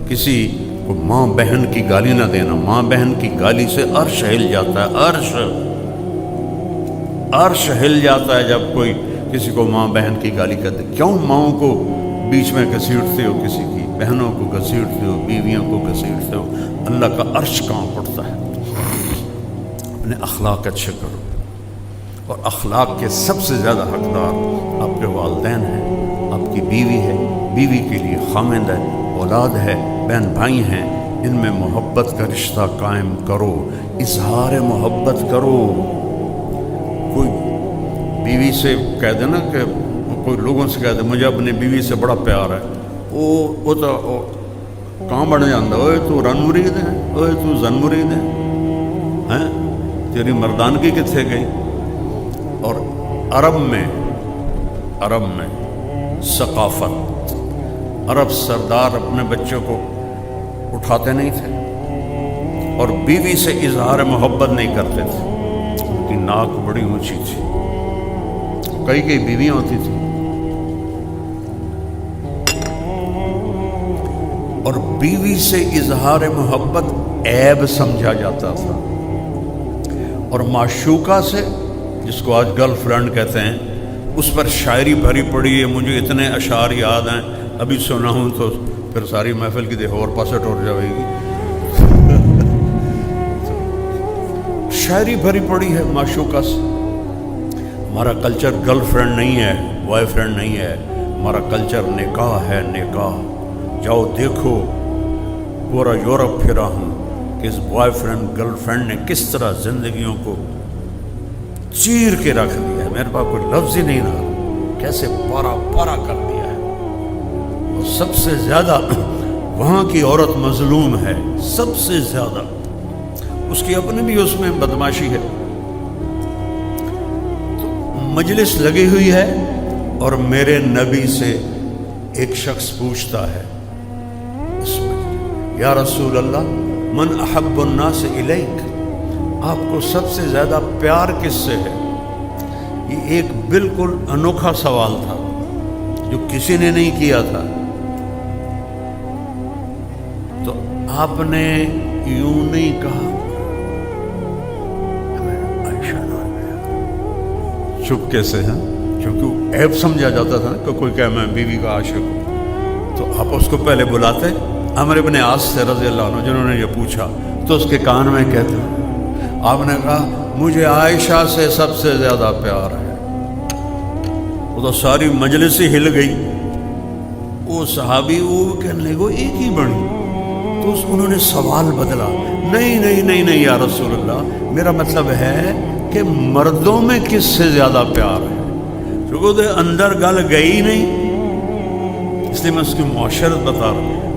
کسی کو ماں بہن کی گالی نہ دینا. ماں بہن کی گالی سے عرش ہل جاتا ہے. عرش ہل جاتا ہے جب کوئی کسی کو ماں بہن کی گالی کرتے. کیوں ماؤں کو بیچ میں گھسیٹتے ہو, کسی کی بہنوں کو گھسیٹتے ہو, بیویوں کو گھسیٹتے ہو؟ اللہ کا عرش کہاں پڑتا ہے؟ اپنے اخلاق اچھے کرو. اور اخلاق کے سب سے زیادہ حقدار آپ کے والدین ہیں, آپ کی بیوی ہے, بیوی کے لیے خامند ہے, اولاد ہے, بہن بھائی ہیں. ان میں محبت کا رشتہ قائم کرو, اظہار محبت کرو. کوئی بیوی سے کہہ دے نا کہ کوئی لوگوں سے کہہ دے مجھے اپنی بیوی سے بڑا پیار ہے, وہ تو کہاں بڑھ جاتا, اوے تو رن مرید ہے, اوے تو زن مرید ہے, تیری مردانگی کتنے گئی؟ اور عرب میں ثقافت, عرب سردار اپنے بچوں کو اٹھاتے نہیں تھے اور بیوی سے اظہار محبت نہیں کرتے تھے. ان کی ناک بڑی اونچی تھی, کئی بیویاں ہوتی تھیں, اور بیوی سے اظہار محبت عیب سمجھا جاتا تھا. اور معشوقہ سے, جس کو آج گرل فرینڈ کہتے ہیں, اس پر شاعری بھری پڑی ہے. مجھے اتنے اشعار یاد ہیں, ابھی سنا ہوں تو پھر ساری محفل کی دیکھو اور پاسے ٹوٹ جائے گی. شاعری بھری پڑی ہے معشوقہ سے. ہمارا کلچر گرل فرینڈ نہیں ہے, بوائے فرینڈ نہیں ہے, ہمارا کلچر نکاح ہے. نکاح جاؤ دیکھو, پورا یورپ پھرا ہوں کہ اس بوائے فرینڈ گرل فرینڈ نے کس طرح زندگیوں کو چیر کے رکھ دیا ہے. میرے پاس کوئی لفظ ہی نہیں رہا, کیسے پارا کر دیا ہے. اور سب سے زیادہ وہاں کی عورت مظلوم ہے, سب سے زیادہ. اس کی اپنی بھی اس میں بدماشی ہے. تو مجلس لگی ہوئی ہے اور میرے نبی سے ایک شخص پوچھتا ہے اس میں, یا رسول اللہ من احب الناس الیک, آپ کو سب سے زیادہ پیار کس سے ہے؟ یہ ایک بالکل انوکھا سوال تھا جو کسی نے نہیں کیا تھا. تو آپ نے یوں نہیں کہا, چپکے سے ہیں, کیونکہ عیب سمجھا جاتا تھا کہ کوئی کہے میں بیوی کا عاشق ہوں. تو آپ اس کو پہلے بلاتے عمرو بن عاص سے رضی اللہ عنہ, جنہوں نے یہ پوچھا, تو اس کے کان میں کہتے آپ نے کہا مجھے عائشہ سے سب سے زیادہ پیار ہے. وہ تو ساری مجلس ہی ہل گئی. وہ صحابی وہ کہنے لگے وہ ایک ہی بڑی. تو انہوں نے سوال بدلا, نہیں یا رسول اللہ, میرا مطلب ہے کہ مردوں میں کس سے زیادہ پیار ہے. کیونکہ اندر گل گئی نہیں, اس لیے میں اس کی معاشرت بتا رہا ہوں.